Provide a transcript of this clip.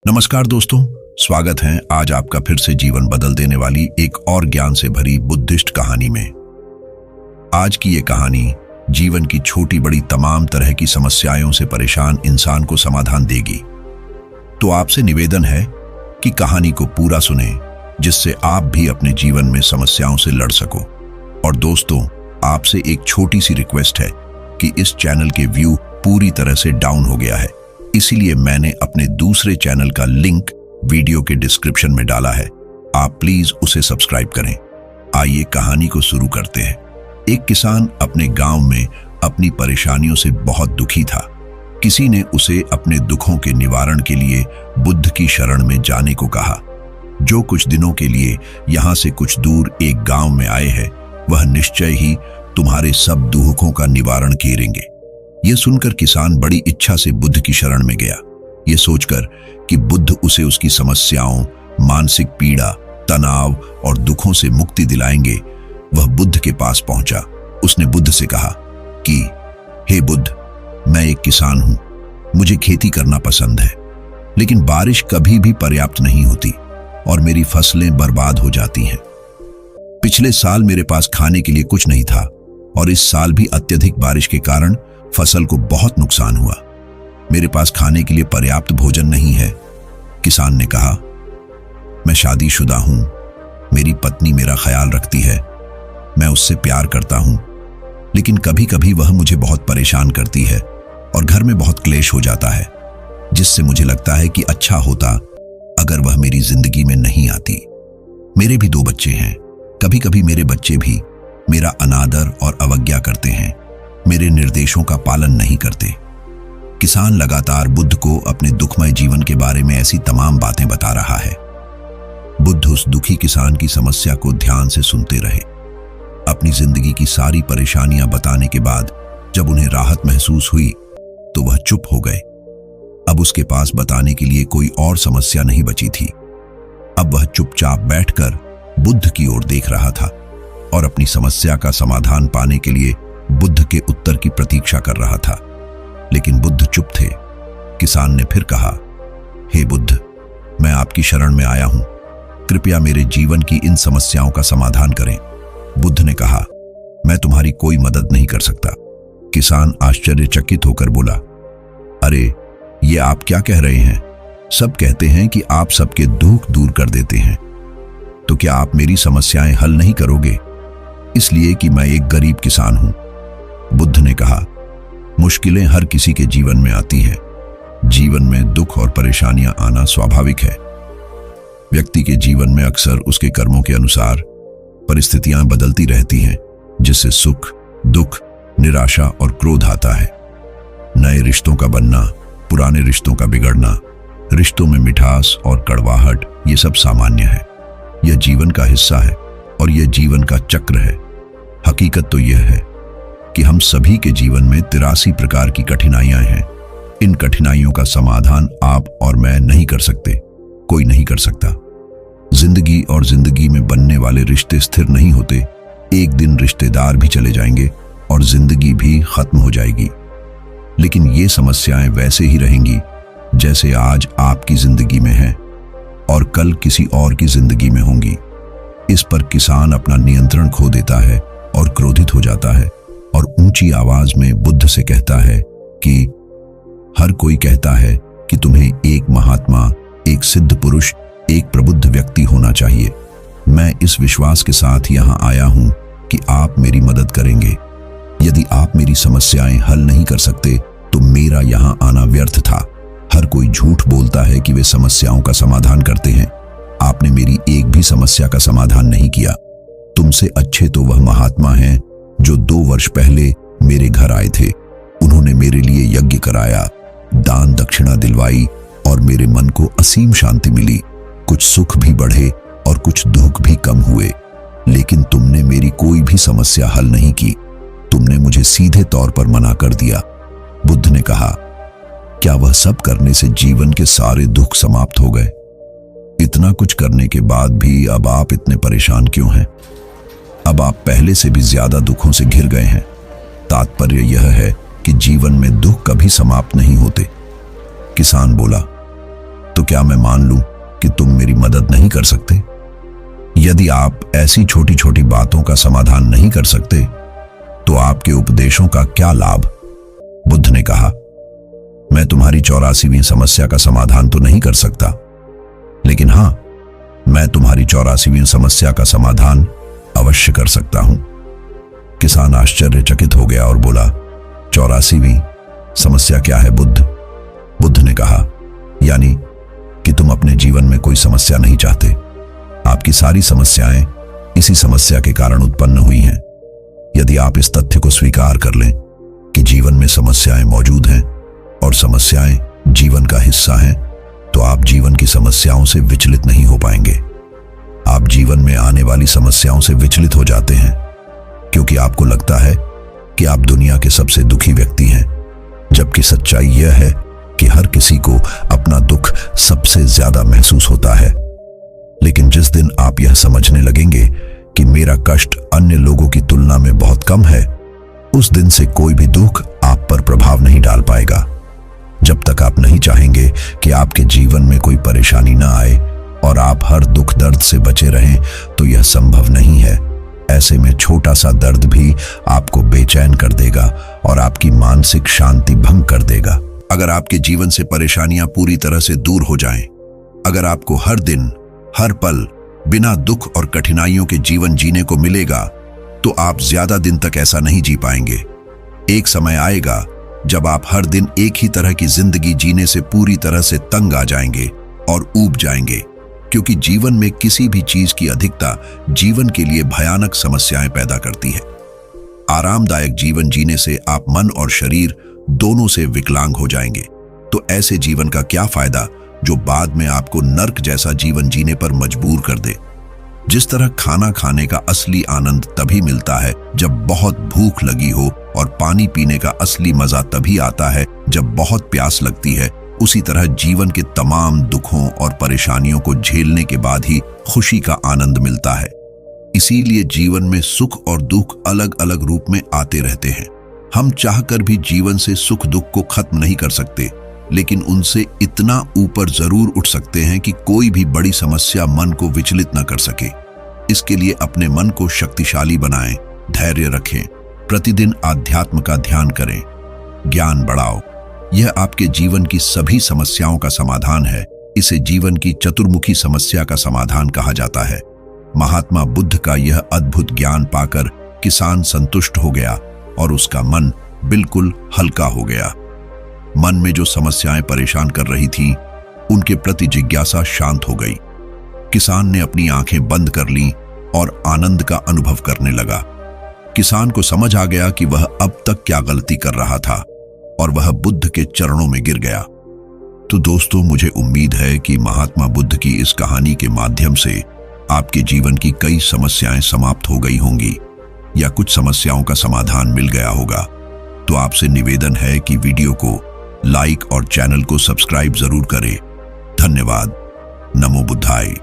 नमस्कार दोस्तों, स्वागत है आज आपका फिर से जीवन बदल देने वाली एक और ज्ञान से भरी बुद्धिस्ट कहानी में। आज की ये कहानी जीवन की छोटी बड़ी तमाम तरह की समस्याओं से परेशान इंसान को समाधान देगी। तो आपसे निवेदन है कि कहानी को पूरा सुने, जिससे आप भी अपने जीवन में समस्याओं से लड़ सको। और दोस्तों, आपसे एक छोटी सी रिक्वेस्ट है कि इस चैनल के व्यू पूरी तरह से डाउन हो गया है, इसीलिए मैंने अपने दूसरे चैनल का लिंक वीडियो के डिस्क्रिप्शन में डाला है। आप प्लीज उसे सब्सक्राइब करें। आइए कहानी को शुरू करते हैं। एक किसान अपने गांव में अपनी परेशानियों से बहुत दुखी था। किसी ने उसे अपने दुखों के निवारण के लिए बुद्ध की शरण में जाने को कहा, जो कुछ दिनों के लिए यहाँ से कुछ दूर एक गांव में आए हैं, वह निश्चय ही तुम्हारे सब दुखों का निवारण करेंगे। यह सुनकर किसान बड़ी इच्छा से बुद्ध की शरण में गया, ये सोचकर कि बुद्ध उसे उसकी समस्याओं, मानसिक पीड़ा, तनाव और दुखों से मुक्ति दिलाएंगे। वह बुद्ध के पास पहुंचा। उसने बुद्ध से कहा कि हे बुद्ध, मैं एक किसान हूं, मुझे खेती करना पसंद है, लेकिन बारिश कभी भी पर्याप्त नहीं होती और मेरी फसलें बर्बाद हो जाती हैं। पिछले साल मेरे पास खाने के लिए कुछ नहीं था और इस साल भी अत्यधिक बारिश के कारण फसल को बहुत नुकसान हुआ। मेरे पास खाने के लिए पर्याप्त भोजन नहीं है। किसान ने कहा, मैं शादीशुदा हूं, मेरी पत्नी मेरा ख्याल रखती है, मैं उससे प्यार करता हूं, लेकिन कभी कभी वह मुझे बहुत परेशान करती है और घर में बहुत क्लेश हो जाता है, जिससे मुझे लगता है कि अच्छा होता अगर वह मेरी जिंदगी में नहीं आती। मेरे भी 2 बच्चे हैं। कभी कभी मेरे बच्चे भी मेरा अनादर और अवज्ञा करते हैं, मेरे निर्देशों का पालन नहीं करते। किसान लगातार बुद्ध को अपने दुखमय जीवन के बारे में ऐसी तमाम बातें बता रहा है। बुद्ध उस दुखी किसान की समस्या को ध्यान से सुनते रहे। अपनी जिंदगी की सारी परेशानियां बताने के बाद जब उन्हें राहत महसूस हुई तो वह चुप हो गए। अब उसके पास बताने के लिए कोई और समस्या नहीं बची थी। अब वह चुपचाप बैठकर बुद्ध की ओर देख रहा था और अपनी समस्या का समाधान पाने के लिए बुद्ध के उत्तर की प्रतीक्षा कर रहा था। लेकिन बुद्ध चुप थे। किसान ने फिर कहा, हे बुद्ध, मैं आपकी शरण में आया हूं, कृपया मेरे जीवन की इन समस्याओं का समाधान करें। बुद्ध ने कहा, मैं तुम्हारी कोई मदद नहीं कर सकता। किसान आश्चर्यचकित होकर बोला, अरे ये आप क्या कह रहे हैं? सब कहते हैं कि आप सबके दुख दूर कर देते हैं, तो क्या आप मेरी समस्याएं हल नहीं करोगे? इसलिए कि मैं एक गरीब किसान हूं। बुद्ध ने कहा, मुश्किलें हर किसी के जीवन में आती हैं। जीवन में दुख और परेशानियां आना स्वाभाविक है। व्यक्ति के जीवन में अक्सर उसके कर्मों के अनुसार परिस्थितियां बदलती रहती हैं, जिससे सुख, दुख, निराशा और क्रोध आता है। नए रिश्तों का बनना, पुराने रिश्तों का बिगड़ना, रिश्तों में मिठास और कड़वाहट, ये सब सामान्य है। यह जीवन का हिस्सा है और यह जीवन का चक्र है। हकीकत तो यह है कि हम सभी के जीवन में 83 प्रकार की कठिनाइयां हैं। इन कठिनाइयों का समाधान आप और मैं नहीं कर सकते, कोई नहीं कर सकता। जिंदगी और जिंदगी में बनने वाले रिश्ते स्थिर नहीं होते। एक दिन रिश्तेदार भी चले जाएंगे और जिंदगी भी खत्म हो जाएगी। लेकिन ये समस्याएं वैसे ही रहेंगी जैसे आज आपकी जिंदगी में हैं और कल किसी और की जिंदगी में होंगी। इस पर किसान अपना नियंत्रण खो देता है और क्रोधित हो जाता है और ऊंची आवाज में बुद्ध से कहता है कि हर कोई कहता है कि तुम्हें एक महात्मा, एक सिद्ध पुरुष, एक प्रबुद्ध व्यक्ति होना चाहिए। मैं इस विश्वास के साथ यहाँ आया हूँ कि आप मेरी मदद करेंगे। यदि आप मेरी समस्याएं हल नहीं कर सकते तो मेरा यहाँ आना व्यर्थ था। हर कोई झूठ बोलता है कि वे समस्याओं का समाधान करते हैं। आपने मेरी एक भी समस्या का समाधान नहीं किया। तुमसे अच्छे तो वह महात्मा हैं जो 2 वर्ष पहले मेरे घर आए थे। उन्होंने मेरे लिए यज्ञ कराया, दान दक्षिणा दिलवाई और मेरे मन को असीम शांति मिली। कुछ सुख भी बढ़े और कुछ दुख भी कम हुए। लेकिन तुमने मेरी कोई भी समस्या हल नहीं की। तुमने मुझे सीधे तौर पर मना कर दिया। बुद्ध ने कहा, क्या वह सब करने से जीवन के सारे दुख समाप्त हो गए? इतना कुछ करने के बाद भी अब आप इतने परेशान क्यों हैं? अब आप पहले से भी ज्यादा दुखों से घिर गए हैं। तात्पर्य यह है कि जीवन में दुख कभी समाप्त नहीं होते। किसान बोला, तो क्या मैं मान लूं कि तुम मेरी मदद नहीं कर सकते? यदि आप ऐसी छोटी छोटी बातों का समाधान नहीं कर सकते तो आपके उपदेशों का क्या लाभ? बुद्ध ने कहा, मैं तुम्हारी 84वीं समस्या का समाधान तो नहीं कर सकता, लेकिन हां, मैं तुम्हारी 84वीं समस्या का समाधान अवश्य कर सकता हूं। किसान आश्चर्यचकित हो गया और बोला, 84वीं समस्या क्या है बुद्ध? बुद्ध ने कहा, यानी कि तुम अपने जीवन में कोई समस्या नहीं चाहते। आपकी सारी समस्याएं इसी समस्या के कारण उत्पन्न हुई हैं। यदि आप इस तथ्य को स्वीकार कर लें कि जीवन में समस्याएं मौजूद हैं और समस्याएं जीवन का हिस्सा हैं, तो आप जीवन की समस्याओं से विचलित नहीं हो पाएंगे। आप जीवन में आने वाली समस्याओं से विचलित हो जाते हैं क्योंकि आपको लगता है कि आप दुनिया के सबसे दुखी व्यक्ति हैं, जबकि सच्चाई यह है कि हर किसी को अपना दुख सबसे ज्यादा महसूस होता है। लेकिन जिस दिन आप यह समझने लगेंगे कि मेरा कष्ट अन्य लोगों की तुलना में बहुत कम है, उस दिन से कोई भी दुख आप पर प्रभाव नहीं डाल पाएगा। जब तक आप नहीं चाहेंगे कि आपके जीवन में कोई परेशानी ना आए और आप हर दुख दर्द से बचे रहें, तो यह संभव नहीं है। ऐसे में छोटा सा दर्द भी आपको बेचैन कर देगा और आपकी मानसिक शांति भंग कर देगा। अगर आपके जीवन से परेशानियां पूरी तरह से दूर हो जाएं, अगर आपको हर दिन हर पल बिना दुख और कठिनाइयों के जीवन जीने को मिलेगा, तो आप ज्यादा दिन तक ऐसा नहीं जी पाएंगे। एक समय आएगा जब आप हर दिन एक ही तरह की जिंदगी जीने से पूरी तरह से तंग आ जाएंगे और ऊब जाएंगे, क्योंकि जीवन में किसी भी चीज की अधिकता जीवन के लिए भयानक समस्याएं पैदा करती है। आरामदायक जीवन जीने से आप मन और शरीर दोनों से विकलांग हो जाएंगे। तो ऐसे जीवन का क्या फायदा जो बाद में आपको नर्क जैसा जीवन जीने पर मजबूर कर दे। जिस तरह खाना खाने का असली आनंद तभी मिलता है जब बहुत भूख लगी हो, और पानी पीने का असली मजा तभी आता है जब बहुत प्यास लगती है, उसी तरह जीवन के तमाम दुखों और परेशानियों को झेलने के बाद ही खुशी का आनंद मिलता है। इसीलिए जीवन में सुख और दुख अलग अलग रूप में आते रहते हैं। हम चाहकर भी जीवन से सुख दुख को खत्म नहीं कर सकते, लेकिन उनसे इतना ऊपर जरूर उठ सकते हैं कि कोई भी बड़ी समस्या मन को विचलित न कर सके। इसके लिए अपने मन को शक्तिशाली बनाएं, धैर्य रखें, प्रतिदिन आध्यात्म का ध्यान करें, ज्ञान बढ़ाओ। यह आपके जीवन की सभी समस्याओं का समाधान है। इसे जीवन की चतुर्मुखी समस्या का समाधान कहा जाता है। महात्मा बुद्ध का यह अद्भुत ज्ञान पाकर किसान संतुष्ट हो गया और उसका मन बिल्कुल हल्का हो गया। मन में जो समस्याएं परेशान कर रही थीं, उनके प्रति जिज्ञासा शांत हो गई। किसान ने अपनी आंखें बंद कर लीं और आनंद का अनुभव करने लगा। किसान को समझ आ गया कि वह अब तक क्या गलती कर रहा था, और वह बुद्ध के चरणों में गिर गया। तो दोस्तों, मुझे उम्मीद है कि महात्मा बुद्ध की इस कहानी के माध्यम से आपके जीवन की कई समस्याएं समाप्त हो गई होंगी, या कुछ समस्याओं का समाधान मिल गया होगा। तो आपसे निवेदन है कि वीडियो को लाइक और चैनल को सब्सक्राइब जरूर करें। धन्यवाद। नमो बुद्धाय।